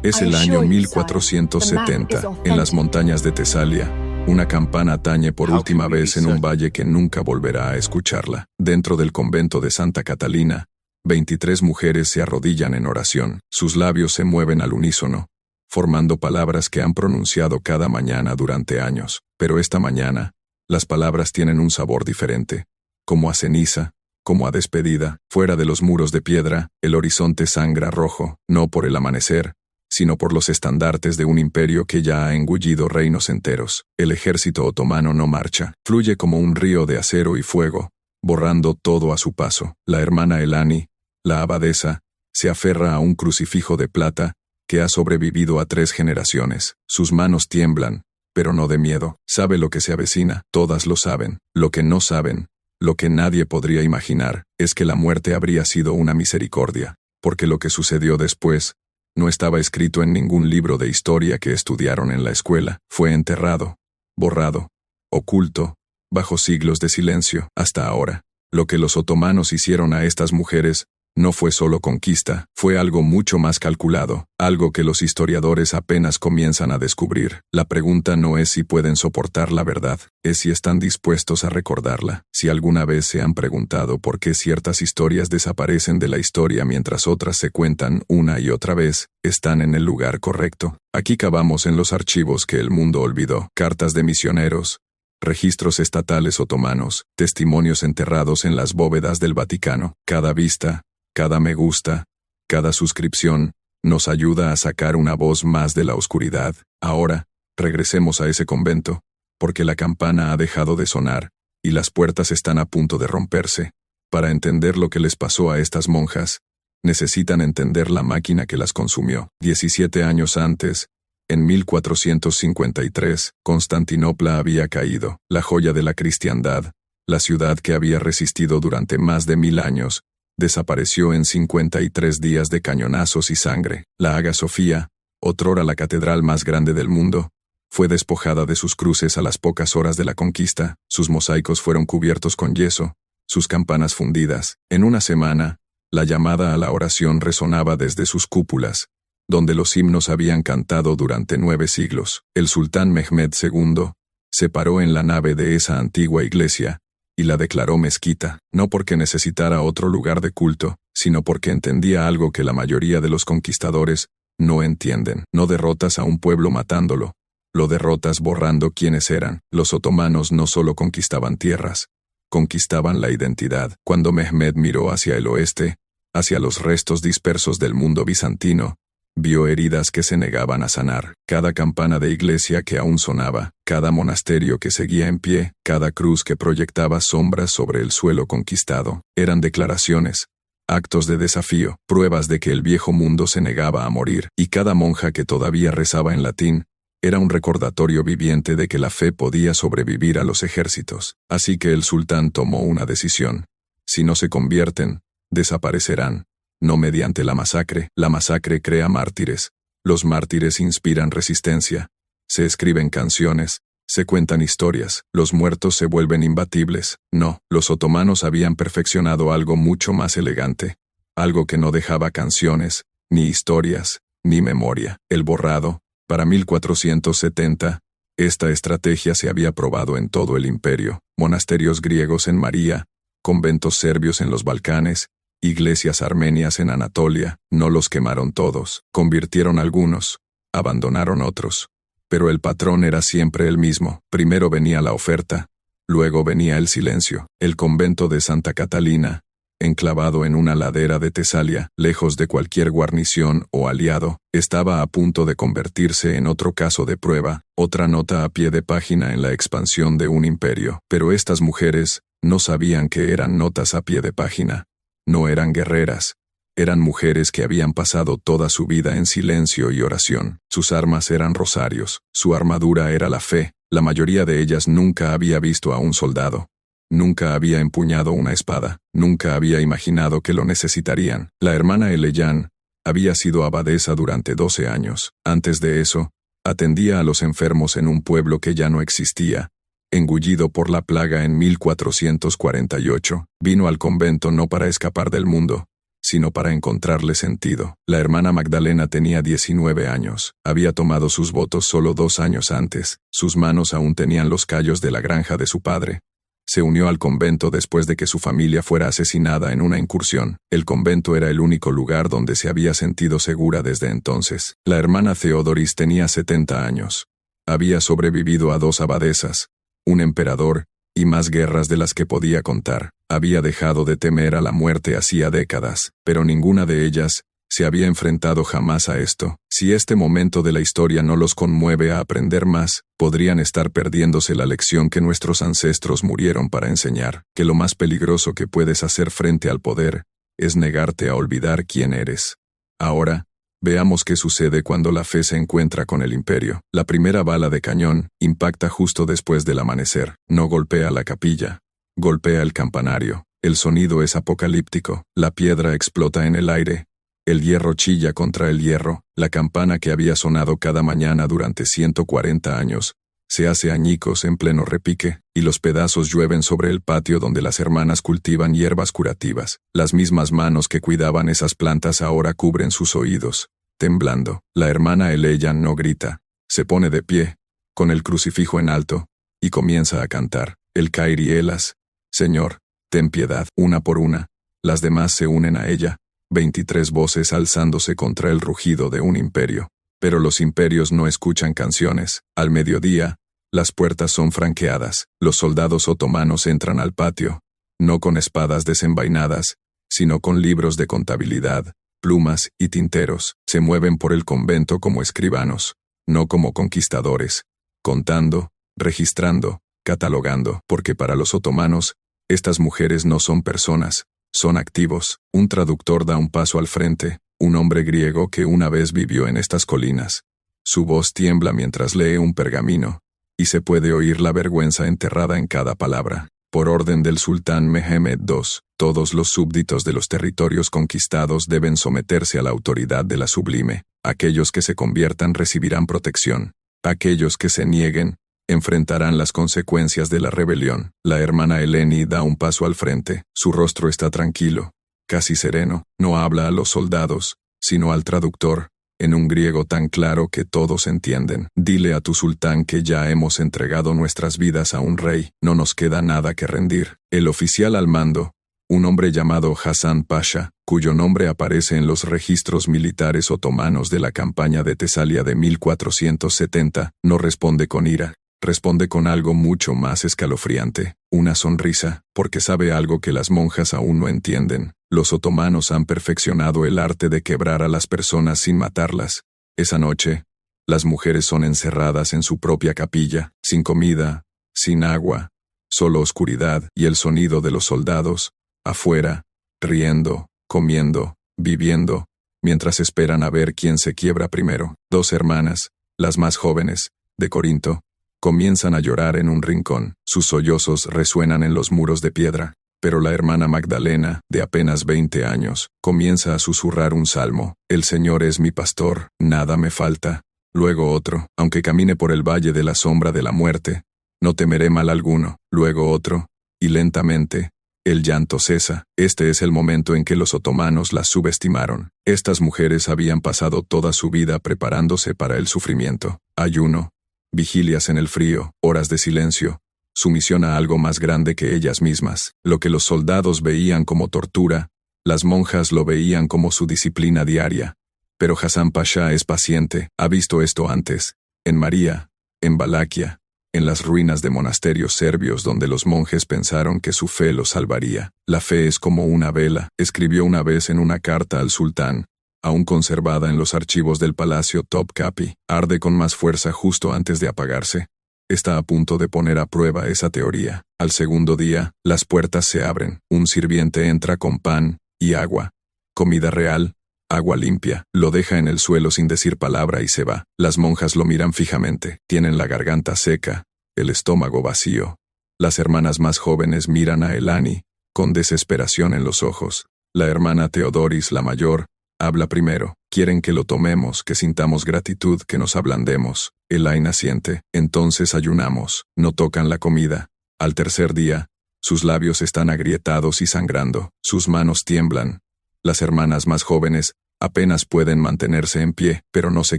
Es el año 1470, en las montañas de Tesalia. Una campana tañe por última vez en un valle que nunca volverá a escucharla. Dentro del convento de Santa Catalina, 23 mujeres se arrodillan en oración. Sus labios se mueven al unísono, formando palabras que han pronunciado cada mañana durante años. Pero esta mañana, las palabras tienen un sabor diferente, como a ceniza, como a despedida. Fuera de los muros de piedra, el horizonte sangra rojo, no por el amanecer, sino por los estandartes de un imperio que ya ha engullido reinos enteros. El ejército otomano no marcha, fluye como un río de acero y fuego, borrando todo a su paso. La hermana Elani, la abadesa, se aferra a un crucifijo de plata que ha sobrevivido a 3 generaciones. Sus manos tiemblan, pero no de miedo. Sabe lo que se avecina, todas lo saben. Lo que no saben, lo que nadie podría imaginar, es que la muerte habría sido una misericordia, porque lo que sucedió después no estaba escrito en ningún libro de historia que estudiaron en la escuela. Fue enterrado, borrado, oculto, bajo siglos de silencio. Hasta ahora, lo que los otomanos hicieron a estas mujeres no fue solo conquista, fue algo mucho más calculado, algo que los historiadores apenas comienzan a descubrir. La pregunta no es si pueden soportar la verdad, es si están dispuestos a recordarla. Si alguna vez se han preguntado por qué ciertas historias desaparecen de la historia mientras otras se cuentan una y otra vez, están en el lugar correcto. Aquí cavamos en los archivos que el mundo olvidó: cartas de misioneros, registros estatales otomanos, testimonios enterrados en las bóvedas del Vaticano. Cada vista, cada me gusta, cada suscripción, nos ayuda a sacar una voz más de la oscuridad. Ahora, regresemos a ese convento, porque la campana ha dejado de sonar, y las puertas están a punto de romperse. Para entender lo que les pasó a estas monjas, necesitan entender la máquina que las consumió. 17 años antes, en 1453, Constantinopla había caído, la joya de la cristiandad, la ciudad que había resistido durante más de 1000 años, desapareció en 53 días de cañonazos y sangre. La Hagia Sofía, otrora la catedral más grande del mundo, fue despojada de sus cruces a las pocas horas de la conquista. Sus mosaicos fueron cubiertos con yeso, sus campanas fundidas. En una semana, la llamada a la oración resonaba desde sus cúpulas, donde los himnos habían cantado durante 9 siglos. El sultán Mehmed II se paró en la nave de esa antigua iglesia y la declaró mezquita, no porque necesitara otro lugar de culto, sino porque entendía algo que la mayoría de los conquistadores no entienden. No derrotas a un pueblo matándolo, lo derrotas borrando quiénes eran. Los otomanos no solo conquistaban tierras, conquistaban la identidad. Cuando Mehmed miró hacia el oeste, hacia los restos dispersos del mundo bizantino, vio heridas que se negaban a sanar. Cada campana de iglesia que aún sonaba, cada monasterio que seguía en pie, cada cruz que proyectaba sombras sobre el suelo conquistado, eran declaraciones, actos de desafío, pruebas de que el viejo mundo se negaba a morir, y cada monja que todavía rezaba en latín era un recordatorio viviente de que la fe podía sobrevivir a los ejércitos. Así que el sultán tomó una decisión: si no se convierten, desaparecerán. No mediante la masacre crea mártires, los mártires inspiran resistencia, se escriben canciones, se cuentan historias, los muertos se vuelven imbatibles. No, los otomanos habían perfeccionado algo mucho más elegante, algo que no dejaba canciones, ni historias, ni memoria. El borrado. Para 1470, esta estrategia se había probado en todo el imperio: monasterios griegos en María, conventos serbios en los Balcanes, iglesias armenias en Anatolia. No los quemaron todos, convirtieron algunos, abandonaron otros. Pero el patrón era siempre el mismo: primero venía la oferta, luego venía el silencio. El convento de Santa Catalina, enclavado en una ladera de Tesalia, lejos de cualquier guarnición o aliado, estaba a punto de convertirse en otro caso de prueba, otra nota a pie de página en la expansión de un imperio. Pero estas mujeres no sabían que eran notas a pie de página. No eran guerreras, eran mujeres que habían pasado toda su vida en silencio y oración. Sus armas eran rosarios, su armadura era la fe. La mayoría de ellas nunca había visto a un soldado, nunca había empuñado una espada, nunca había imaginado que lo necesitarían. La hermana Eleyan había sido abadesa durante 12 años. Antes de eso, atendía a los enfermos en un pueblo que ya no existía, engullido por la plaga en 1448, vino al convento no para escapar del mundo, sino para encontrarle sentido. La hermana Magdalena tenía 19 años. Había tomado sus votos solo 2 años antes. Sus manos aún tenían los callos de la granja de su padre. Se unió al convento después de que su familia fuera asesinada en una incursión. El convento era el único lugar donde se había sentido segura desde entonces. La hermana Theodoris tenía 70 años. Había sobrevivido a 2 abadesas, un emperador, y más guerras de las que podía contar. Había dejado de temer a la muerte hacía décadas, pero ninguna de ellas se había enfrentado jamás a esto. Si este momento de la historia no los conmueve a aprender más, podrían estar perdiéndose la lección que nuestros ancestros murieron para enseñar, que lo más peligroso que puedes hacer frente al poder es negarte a olvidar quién eres. Ahora, veamos qué sucede cuando la fe se encuentra con el imperio. La primera bala de cañón impacta justo después del amanecer. No golpea la capilla, golpea el campanario. El sonido es apocalíptico. La piedra explota en el aire. El hierro chilla contra el hierro. La campana que había sonado cada mañana durante 140 años se hace añicos en pleno repique, y los pedazos llueven sobre el patio donde las hermanas cultivan hierbas curativas. Las mismas manos que cuidaban esas plantas ahora cubren sus oídos, temblando. La hermana Eleya no grita. Se pone de pie, con el crucifijo en alto, y comienza a cantar. El Kyrie Elas. Señor, ten piedad. Una por una, las demás se unen a ella. 23 voces alzándose contra el rugido de un imperio. Pero los imperios no escuchan canciones. Al mediodía, las puertas son franqueadas. Los soldados otomanos entran al patio, no con espadas desenvainadas, sino con libros de contabilidad, plumas y tinteros. Se mueven por el convento como escribanos, no como conquistadores, contando, registrando, catalogando, porque para los otomanos, estas mujeres no son personas, son activos. Un traductor da un paso al frente, un hombre griego que una vez vivió en estas colinas. Su voz tiembla mientras lee un pergamino, y se puede oír la vergüenza enterrada en cada palabra. Por orden del sultán Mehmed II, todos los súbditos de los territorios conquistados deben someterse a la autoridad de la sublime. Aquellos que se conviertan recibirán protección. Aquellos que se nieguen enfrentarán las consecuencias de la rebelión. La hermana Eleni da un paso al frente. Su rostro está tranquilo, casi sereno. No habla a los soldados, sino al traductor, en un griego tan claro que todos entienden. Dile a tu sultán que ya hemos entregado nuestras vidas a un rey. No nos queda nada que rendir. El oficial al mando, un hombre llamado Hasan Pasha, cuyo nombre aparece en los registros militares otomanos de la campaña de Tesalia de 1470, no responde con ira. Responde con algo mucho más escalofriante, una sonrisa, porque sabe algo que las monjas aún no entienden. Los otomanos han perfeccionado el arte de quebrar a las personas sin matarlas. Esa noche, las mujeres son encerradas en su propia capilla, sin comida, sin agua, solo oscuridad y el sonido de los soldados, afuera, riendo, comiendo, viviendo, mientras esperan a ver quién se quiebra primero. 2 hermanas, las más jóvenes, de Corinto, comienzan a llorar en un rincón. Sus sollozos resuenan en los muros de piedra, pero la hermana Magdalena, de apenas 20 años, comienza a susurrar un salmo. El Señor es mi pastor, nada me falta. Luego otro, aunque camine por el valle de la sombra de la muerte, no temeré mal alguno. Luego otro, y lentamente, el llanto cesa. Este es el momento en que los otomanos las subestimaron. Estas mujeres habían pasado toda su vida preparándose para el sufrimiento. Ayuno, vigilias en el frío, horas de silencio, sumisión a algo más grande que ellas mismas. Lo que los soldados veían como tortura, las monjas lo veían como su disciplina diaria. Pero Hasan Pasha es paciente, ha visto esto antes, en María, en Valaquia, en las ruinas de monasterios serbios donde los monjes pensaron que su fe los salvaría. La fe es como una vela, escribió una vez en una carta al sultán, aún conservada en los archivos del Palacio Topkapi, arde con más fuerza justo antes de apagarse. Está a punto de poner a prueba esa teoría. Al segundo día, las puertas se abren, un sirviente entra con pan y agua. Comida real, agua limpia, lo deja en el suelo sin decir palabra y se va. Las monjas lo miran fijamente, tienen la garganta seca, el estómago vacío. Las hermanas más jóvenes miran a Elani, con desesperación en los ojos. La hermana Theodoris, la mayor, habla primero. Quieren que lo tomemos, que sintamos gratitud, que nos ablandemos. Elaina asiente. Entonces ayunamos. No tocan la comida. Al tercer día, sus labios están agrietados y sangrando. Sus manos tiemblan. Las hermanas más jóvenes apenas pueden mantenerse en pie, pero no se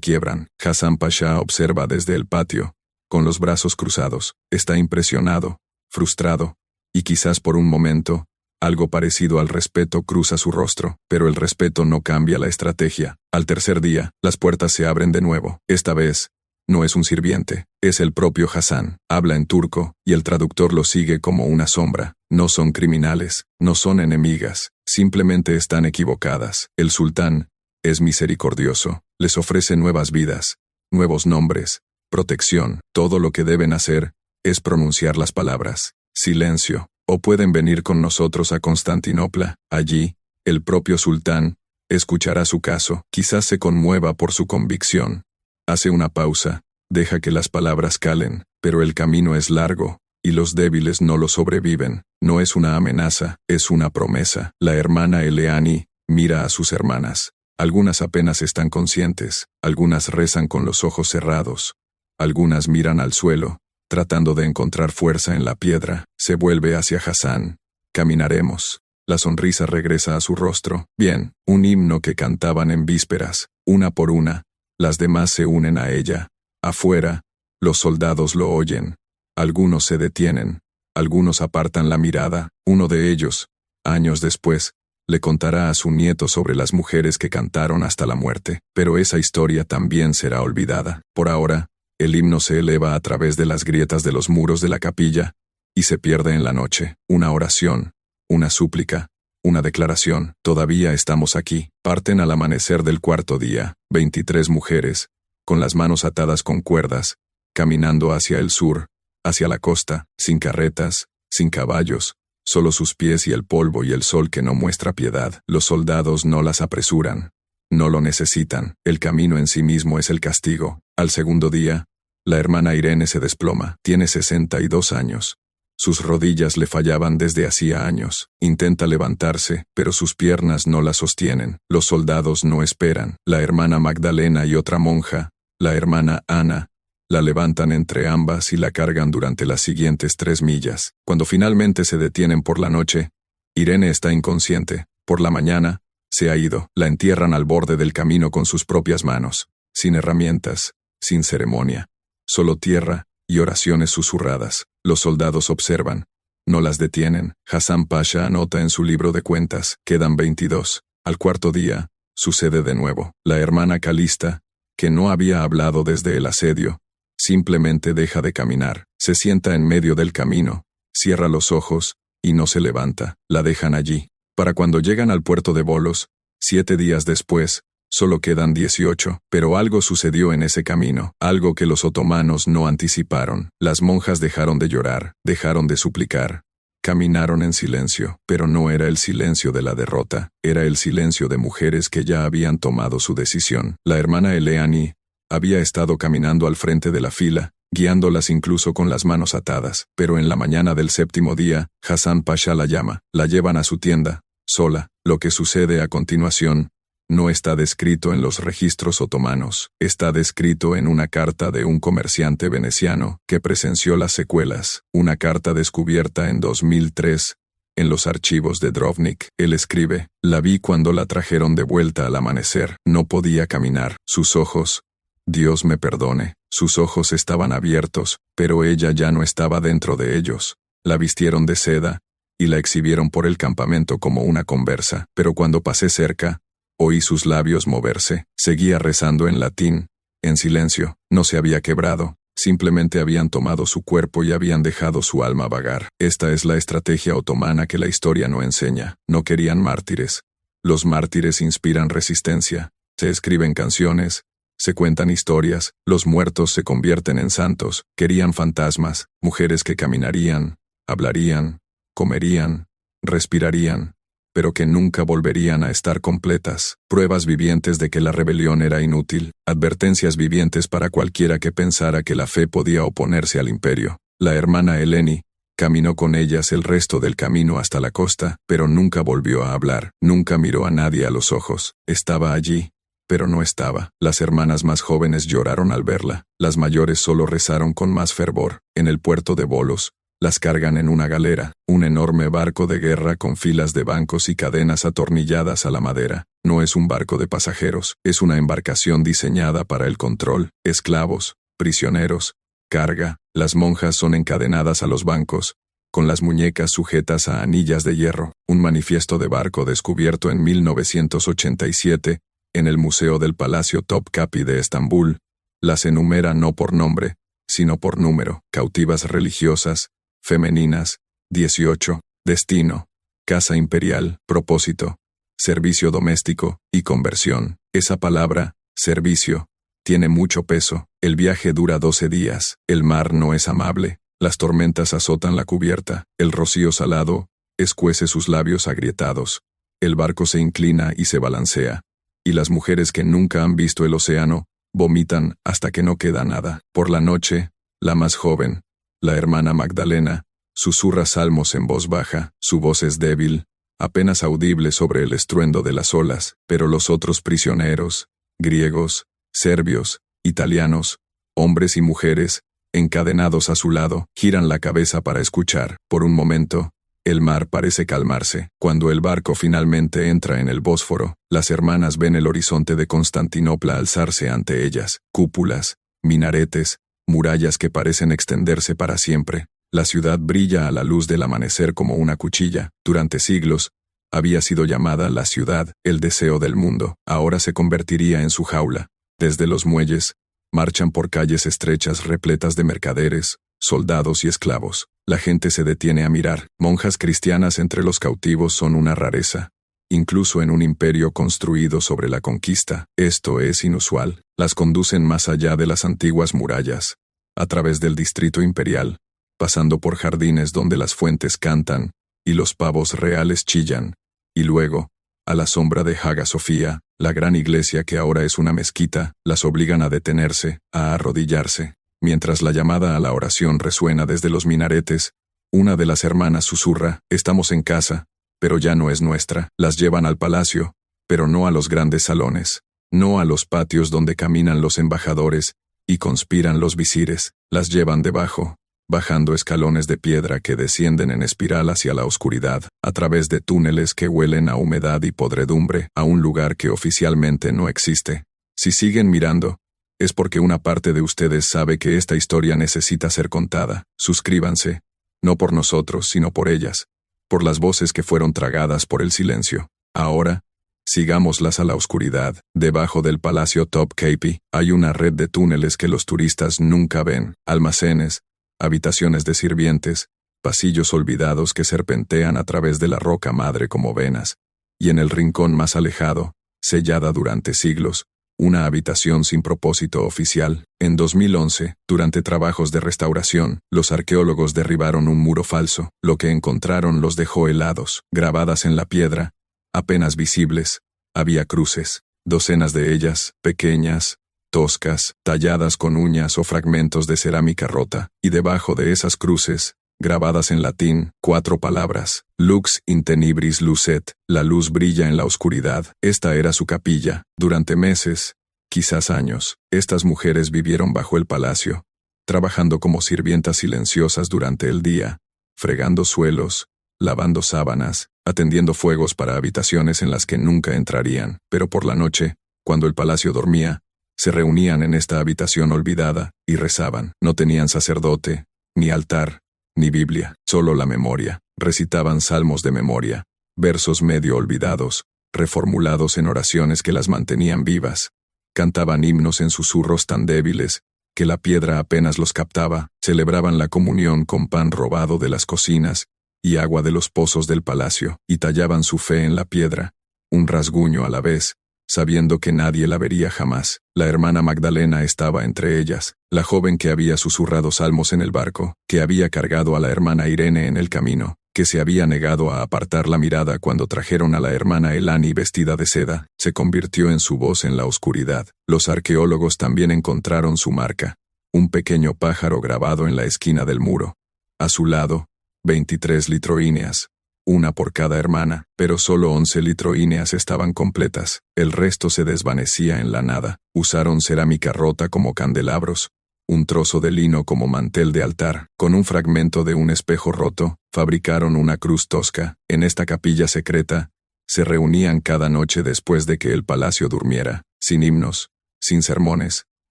quiebran. Hasan Pasha observa desde el patio, con los brazos cruzados. Está impresionado, frustrado, y quizás por un momento, algo parecido al respeto cruza su rostro, pero el respeto no cambia la estrategia. Al tercer día, las puertas se abren de nuevo. Esta vez, no es un sirviente, es el propio Hasan. Habla en turco, y el traductor lo sigue como una sombra. No son criminales, no son enemigas, simplemente están equivocadas. El sultán es misericordioso, les ofrece nuevas vidas, nuevos nombres, protección. Todo lo que deben hacer es pronunciar las palabras. Silencio. O pueden venir con nosotros a Constantinopla. Allí, el propio sultán escuchará su caso. Quizás se conmueva por su convicción. Hace una pausa, deja que las palabras calen, pero el camino es largo, y los débiles no lo sobreviven. No es una amenaza, es una promesa. La hermana Eleani mira a sus hermanas. Algunas apenas están conscientes, algunas rezan con los ojos cerrados, algunas miran al suelo, tratando de encontrar fuerza en la piedra. Se vuelve hacia Hasan. Caminaremos. La sonrisa regresa a su rostro. Bien, un himno que cantaban en vísperas, una por una. Las demás se unen a ella. Afuera, los soldados lo oyen. Algunos se detienen. Algunos apartan la mirada. Uno de ellos, años después, le contará a su nieto sobre las mujeres que cantaron hasta la muerte. Pero esa historia también será olvidada. Por ahora, el himno se eleva a través de las grietas de los muros de la capilla y se pierde en la noche. Una oración, una súplica, una declaración. Todavía estamos aquí. Parten al amanecer del cuarto día, 23 mujeres, con las manos atadas con cuerdas, caminando hacia el sur, hacia la costa, sin carretas, sin caballos, solo sus pies y el polvo y el sol que no muestra piedad. Los soldados no las apresuran. No lo necesitan. El camino en sí mismo es el castigo. Al segundo día, la hermana Irene se desploma. Tiene 62 años. Sus rodillas le fallaban desde hacía años. Intenta levantarse, pero sus piernas no la sostienen. Los soldados no esperan. La hermana Magdalena y otra monja, la hermana Ana, la levantan entre ambas y la cargan durante las siguientes 3 millas. Cuando finalmente se detienen por la noche, Irene está inconsciente. Por la mañana, se ha ido. La entierran al borde del camino con sus propias manos, sin herramientas, sin ceremonia, solo tierra y oraciones susurradas. Los soldados observan, no las detienen. Hasan Pasha anota en su libro de cuentas, quedan 22. Al cuarto día, sucede de nuevo. La hermana Calista, que no había hablado desde el asedio, simplemente deja de caminar. Se sienta en medio del camino, cierra los ojos y no se levanta. La dejan allí. Para cuando llegan al puerto de Volos, 7 días después, solo quedan 18, pero algo sucedió en ese camino, algo que los otomanos no anticiparon. Las monjas dejaron de llorar, dejaron de suplicar. Caminaron en silencio, pero no era el silencio de la derrota, era el silencio de mujeres que ya habían tomado su decisión. La hermana Eleani había estado caminando al frente de la fila, guiándolas incluso con las manos atadas, pero en la mañana del 7º día, Hasan Pasha la llama, la llevan a su tienda, sola. Lo que sucede a continuación no está descrito en los registros otomanos, está descrito en una carta de un comerciante veneciano que presenció las secuelas, una carta descubierta en 2003 en los archivos de Drovnik. Él escribe: la vi cuando la trajeron de vuelta al amanecer, no podía caminar, sus ojos, Dios me perdone, sus ojos estaban abiertos, pero ella ya no estaba dentro de ellos. La vistieron de seda y la exhibieron por el campamento como una conversa, pero cuando pasé cerca, oí sus labios moverse. Seguía rezando en latín, en silencio. No se había quebrado, simplemente habían tomado su cuerpo y habían dejado su alma vagar. Esta es la estrategia otomana que la historia no enseña. No querían mártires. Los mártires inspiran resistencia. Se escriben canciones, se cuentan historias, los muertos se convierten en santos. Querían fantasmas, mujeres que caminarían, hablarían, comerían, respirarían, pero que nunca volverían a estar completas. Pruebas vivientes de que la rebelión era inútil, advertencias vivientes para cualquiera que pensara que la fe podía oponerse al imperio. La hermana Eleni caminó con ellas el resto del camino hasta la costa, pero nunca volvió a hablar, nunca miró a nadie a los ojos. Estaba allí, pero no estaba. Las hermanas más jóvenes lloraron al verla, las mayores solo rezaron con más fervor. En el puerto de Volos, Las cargan en una galera, un enorme barco de guerra con filas de bancos y cadenas atornilladas a la madera. No es un barco de pasajeros, es una embarcación diseñada para el control, esclavos, prisioneros, carga. Las monjas son encadenadas a los bancos, con las muñecas sujetas a anillas de hierro. Un manifiesto de barco descubierto en 1987, en el Museo del Palacio Topkapi de Estambul, las enumera no por nombre, sino por número. Cautivas religiosas, femeninas, 18, destino, casa imperial, propósito, servicio doméstico y conversión. Esa palabra, servicio, tiene mucho peso. El viaje dura 12 días. El mar no es amable. Las tormentas azotan la cubierta. El rocío salado escuece sus labios agrietados. El barco se inclina y se balancea. Y las mujeres que nunca han visto el océano vomitan hasta que no queda nada. Por la noche, la más joven, la hermana Magdalena, susurra salmos en voz baja. Su voz es débil, apenas audible sobre el estruendo de las olas, pero los otros prisioneros, griegos, serbios, italianos, hombres y mujeres, encadenados a su lado, giran la cabeza para escuchar. Por un momento, el mar parece calmarse. Cuando el barco finalmente entra en el Bósforo, las hermanas ven el horizonte de Constantinopla alzarse ante ellas, cúpulas, minaretes, murallas que parecen extenderse para siempre. La ciudad brilla a la luz del amanecer como una cuchilla. Durante siglos, había sido llamada la ciudad, el deseo del mundo. Ahora se convertiría en su jaula. Desde los muelles, marchan por calles estrechas repletas de mercaderes, soldados y esclavos. La gente se detiene a mirar. Monjas cristianas entre los cautivos son una rareza. Incluso en un imperio construido sobre la conquista, esto es inusual. Las conducen más allá de las antiguas murallas, a través del distrito imperial, pasando por jardines donde las fuentes cantan y los pavos reales chillan, y luego, a la sombra de Hagia Sofía, la gran iglesia que ahora es una mezquita, las obligan a detenerse, a arrodillarse. Mientras la llamada a la oración resuena desde los minaretes, una de las hermanas susurra: «Estamos en casa, pero ya no es nuestra». Las llevan al palacio, pero no a los grandes salones, no a los patios donde caminan los embajadores y conspiran los visires. Las llevan debajo, bajando escalones de piedra que descienden en espiral hacia la oscuridad, a través de túneles que huelen a humedad y podredumbre, a un lugar que oficialmente no existe. Si siguen mirando, es porque una parte de ustedes sabe que esta historia necesita ser contada. Suscríbanse, no por nosotros, sino por ellas, por las voces que fueron tragadas por el silencio. Ahora, sigámoslas a la oscuridad. Debajo del Palacio Topkapi hay una red de túneles que los turistas nunca ven, almacenes, habitaciones de sirvientes, pasillos olvidados que serpentean a través de la roca madre como venas, y en el rincón más alejado, sellada durante siglos, una habitación sin propósito oficial. En 2011, durante trabajos de restauración, los arqueólogos derribaron un muro falso. Lo que encontraron los dejó helados. Grabadas en la piedra, apenas visibles, había cruces, docenas de ellas, pequeñas, toscas, talladas con uñas o fragmentos de cerámica rota, y debajo de esas cruces, grabadas en latín, 4 palabras: Lux in tenebris lucet, la luz brilla en la oscuridad. Esta era su capilla. Durante meses, quizás años, estas mujeres vivieron bajo el palacio, trabajando como sirvientas silenciosas durante el día, fregando suelos, lavando sábanas, atendiendo fuegos para habitaciones en las que nunca entrarían. Pero por la noche, cuando el palacio dormía, se reunían en esta habitación olvidada y rezaban. No tenían sacerdote, ni altar, ni Biblia, solo la memoria. Recitaban salmos de memoria, versos medio olvidados, reformulados en oraciones que las mantenían vivas. Cantaban himnos en susurros tan débiles que la piedra apenas los captaba. Celebraban la comunión con pan robado de las cocinas y agua de los pozos del palacio, y tallaban su fe en la piedra, un rasguño a la vez, sabiendo que nadie la vería jamás. La hermana Magdalena estaba entre ellas, la joven que había susurrado salmos en el barco, que había cargado a la hermana Irene en el camino, que se había negado a apartar la mirada cuando trajeron a la hermana Elani vestida de seda, se convirtió en su voz en la oscuridad. Los arqueólogos también encontraron su marca, un pequeño pájaro grabado en la esquina del muro. A su lado, 23 litroíneas, una por cada hermana, pero solo 11 litroíneas estaban completas. El resto se desvanecía en la nada. Usaron cerámica rota como candelabros, un trozo de lino como mantel de altar. Con un fragmento de un espejo roto, fabricaron una cruz tosca. En esta capilla secreta, se reunían cada noche después de que el palacio durmiera, sin himnos, sin sermones,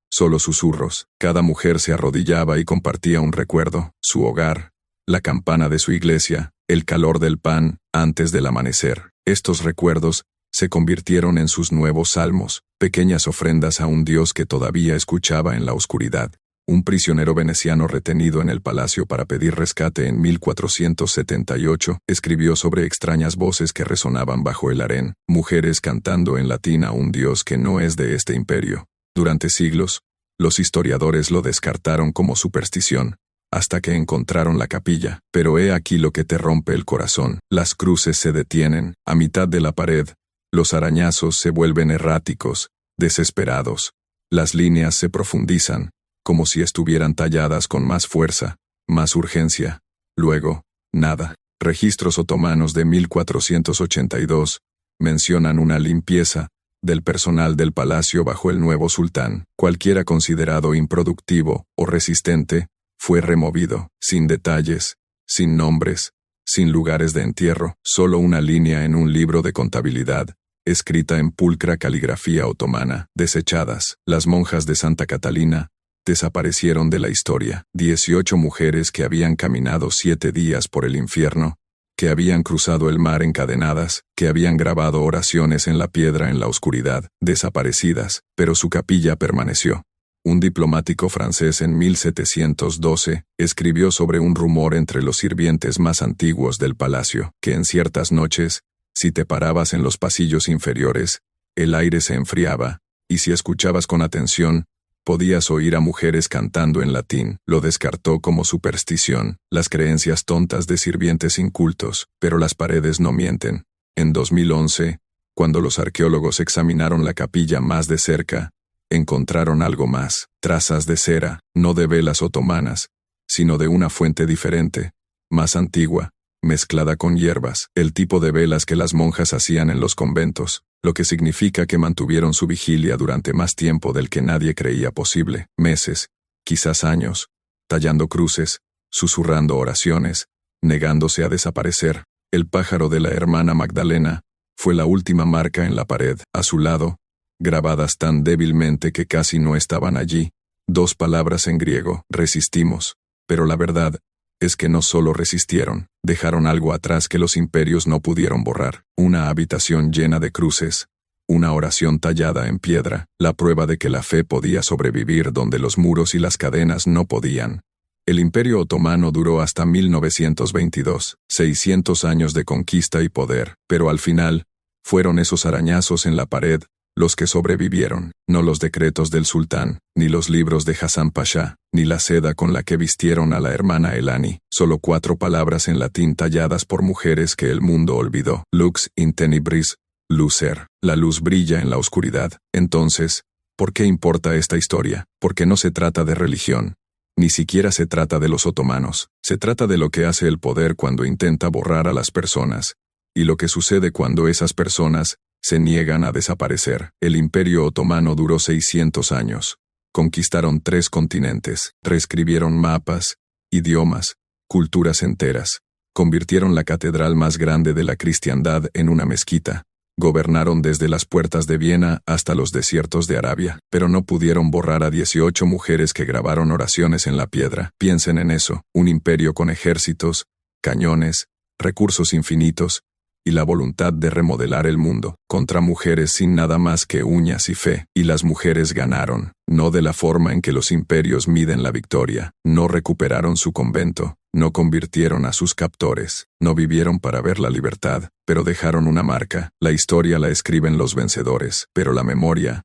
solo susurros. Cada mujer se arrodillaba y compartía un recuerdo, su hogar, la campana de su iglesia, el calor del pan, antes del amanecer. Estos recuerdos se convirtieron en sus nuevos salmos, pequeñas ofrendas a un Dios que todavía escuchaba en la oscuridad. Un prisionero veneciano retenido en el palacio para pedir rescate en 1478 escribió sobre extrañas voces que resonaban bajo el harén, mujeres cantando en latín a un Dios que no es de este imperio. Durante siglos, los historiadores lo descartaron como superstición, hasta que encontraron la capilla. Pero he aquí lo que te rompe el corazón. Las cruces se detienen, a mitad de la pared, los arañazos se vuelven erráticos, desesperados. Las líneas se profundizan, como si estuvieran talladas con más fuerza, más urgencia. Luego, nada. Registros otomanos de 1482 mencionan una limpieza del personal del palacio bajo el nuevo sultán. Cualquiera considerado improductivo o resistente fue removido, sin detalles, sin nombres, sin lugares de entierro, solo una línea en un libro de contabilidad, escrita en pulcra caligrafía otomana. Desechadas, las monjas de Santa Catalina desaparecieron de la historia. 18 mujeres que habían caminado 7 días por el infierno, que habían cruzado el mar encadenadas, que habían grabado oraciones en la piedra en la oscuridad, desaparecidas, pero su capilla permaneció. Un diplomático francés en 1712 escribió sobre un rumor entre los sirvientes más antiguos del palacio, que en ciertas noches, si te parabas en los pasillos inferiores, el aire se enfriaba, y si escuchabas con atención, podías oír a mujeres cantando en latín. Lo descartó como superstición, las creencias tontas de sirvientes incultos, pero las paredes no mienten. En 2011, cuando los arqueólogos examinaron la capilla más de cerca, encontraron algo más, trazas de cera, no de velas otomanas, sino de una fuente diferente, más antigua, mezclada con hierbas, el tipo de velas que las monjas hacían en los conventos, lo que significa que mantuvieron su vigilia durante más tiempo del que nadie creía posible, meses, quizás años, tallando cruces, susurrando oraciones, negándose a desaparecer. El pájaro de la hermana Magdalena fue la última marca en la pared, a su lado, grabadas tan débilmente que casi no estaban allí, 2 palabras en griego, resistimos, pero la verdad es que no solo resistieron, dejaron algo atrás que los imperios no pudieron borrar, una habitación llena de cruces, una oración tallada en piedra, la prueba de que la fe podía sobrevivir donde los muros y las cadenas no podían. El Imperio Otomano duró hasta 1922, 600 años de conquista y poder, pero al final, fueron esos arañazos en la pared los que sobrevivieron, no los decretos del sultán, ni los libros de Hassan Pasha, ni la seda con la que vistieron a la hermana Elani, solo 4 palabras en latín talladas por mujeres que el mundo olvidó. Lux in tenebris, lucer, la luz brilla en la oscuridad. Entonces, ¿por qué importa esta historia? Porque no se trata de religión. Ni siquiera se trata de los otomanos. Se trata de lo que hace el poder cuando intenta borrar a las personas, y lo que sucede cuando esas personas se niegan a desaparecer. El Imperio Otomano duró 600 años. Conquistaron 3 continentes, reescribieron mapas, idiomas, culturas enteras. Convirtieron la catedral más grande de la cristiandad en una mezquita. Gobernaron desde las puertas de Viena hasta los desiertos de Arabia, pero no pudieron borrar a 18 mujeres que grabaron oraciones en la piedra. Piensen en eso, un imperio con ejércitos, cañones, recursos infinitos, y la voluntad de remodelar el mundo, contra mujeres sin nada más que uñas y fe. Y las mujeres ganaron, no de la forma en que los imperios miden la victoria. No recuperaron su convento, no convirtieron a sus captores, no vivieron para ver la libertad, pero dejaron una marca. La historia la escriben los vencedores, pero la memoria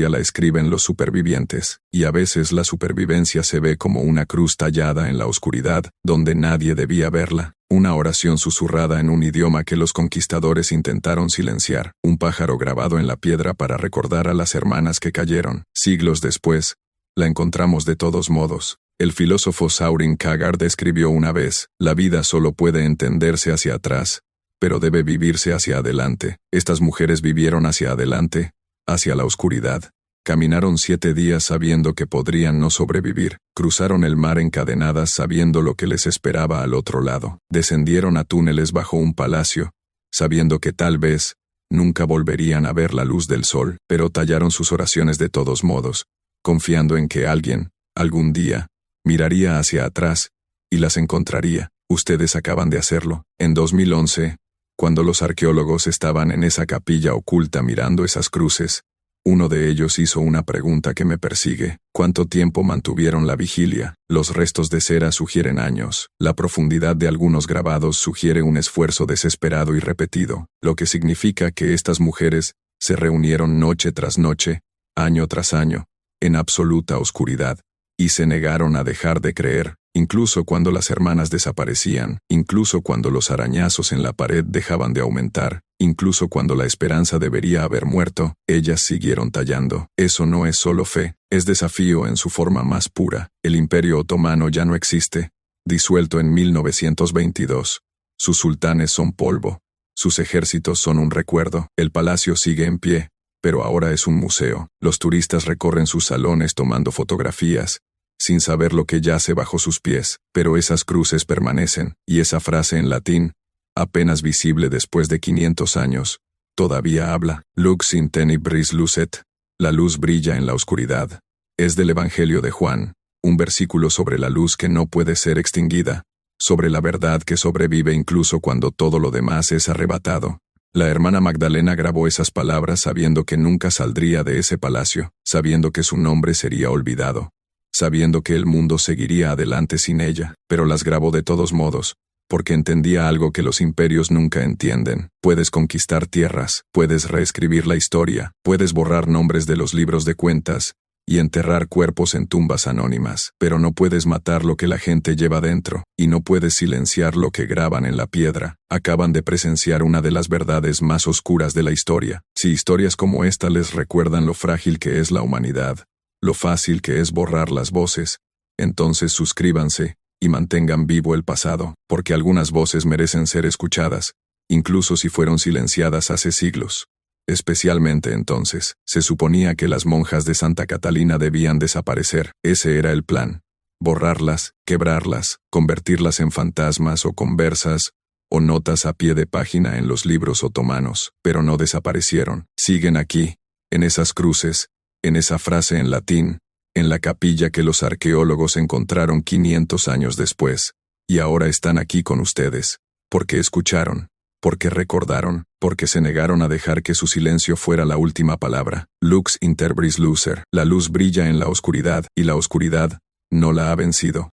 la escriben los supervivientes, y a veces la supervivencia se ve como una cruz tallada en la oscuridad, donde nadie debía verla. Una oración susurrada en un idioma que los conquistadores intentaron silenciar, un pájaro grabado en la piedra para recordar a las hermanas que cayeron. Siglos después, la encontramos de todos modos. El filósofo Saurin Kagard escribió una vez, la vida solo puede entenderse hacia atrás, pero debe vivirse hacia adelante. Estas mujeres vivieron hacia adelante, hacia la oscuridad. Caminaron 7 días sabiendo que podrían no sobrevivir. Cruzaron el mar encadenadas sabiendo lo que les esperaba al otro lado. Descendieron a túneles bajo un palacio, sabiendo que tal vez nunca volverían a ver la luz del sol, pero tallaron sus oraciones de todos modos, confiando en que alguien, algún día, miraría hacia atrás y las encontraría. Ustedes acaban de hacerlo. En 2011, cuando los arqueólogos estaban en esa capilla oculta mirando esas cruces, uno de ellos hizo una pregunta que me persigue. ¿Cuánto tiempo mantuvieron la vigilia? Los restos de cera sugieren años. La profundidad de algunos grabados sugiere un esfuerzo desesperado y repetido, lo que significa que estas mujeres se reunieron noche tras noche, año tras año, en absoluta oscuridad, y se negaron a dejar de creer, incluso cuando las hermanas desaparecían, incluso cuando los arañazos en la pared dejaban de aumentar, incluso cuando la esperanza debería haber muerto, ellas siguieron tallando. Eso no es solo fe, es desafío en su forma más pura. El Imperio Otomano ya no existe, disuelto en 1922. Sus sultanes son polvo, sus ejércitos son un recuerdo, el palacio sigue en pie, pero ahora es un museo. Los turistas recorren sus salones tomando fotografías, sin saber lo que yace bajo sus pies, pero esas cruces permanecen, y esa frase en latín, apenas visible después de 500 años, todavía habla. Lux in tenebris lucet, la luz brilla en la oscuridad. Es del Evangelio de Juan, un versículo sobre la luz que no puede ser extinguida, sobre la verdad que sobrevive incluso cuando todo lo demás es arrebatado. La hermana Magdalena grabó esas palabras sabiendo que nunca saldría de ese palacio, sabiendo que su nombre sería olvidado, sabiendo que el mundo seguiría adelante sin ella, pero las grabó de todos modos, porque entendía algo que los imperios nunca entienden. Puedes conquistar tierras, puedes reescribir la historia, puedes borrar nombres de los libros de cuentas y enterrar cuerpos en tumbas anónimas, pero no puedes matar lo que la gente lleva dentro, y no puedes silenciar lo que graban en la piedra. Acaban de presenciar una de las verdades más oscuras de la historia. Si historias como esta les recuerdan lo frágil que es la humanidad, lo fácil que es borrar las voces, entonces suscríbanse y mantengan vivo el pasado, porque algunas voces merecen ser escuchadas, incluso si fueron silenciadas hace siglos. Especialmente entonces, se suponía que las monjas de Santa Catalina debían desaparecer. Ese era el plan. Borrarlas, quebrarlas, convertirlas en fantasmas o conversas, o notas a pie de página en los libros otomanos, pero no desaparecieron. Siguen aquí, en esas cruces, en esa frase en latín, en la capilla que los arqueólogos encontraron 500 años después, y ahora están aquí con ustedes, porque escucharon, porque recordaron, porque se negaron a dejar que su silencio fuera la última palabra. Lux in tenebris lucer, la luz brilla en la oscuridad, y la oscuridad no la ha vencido.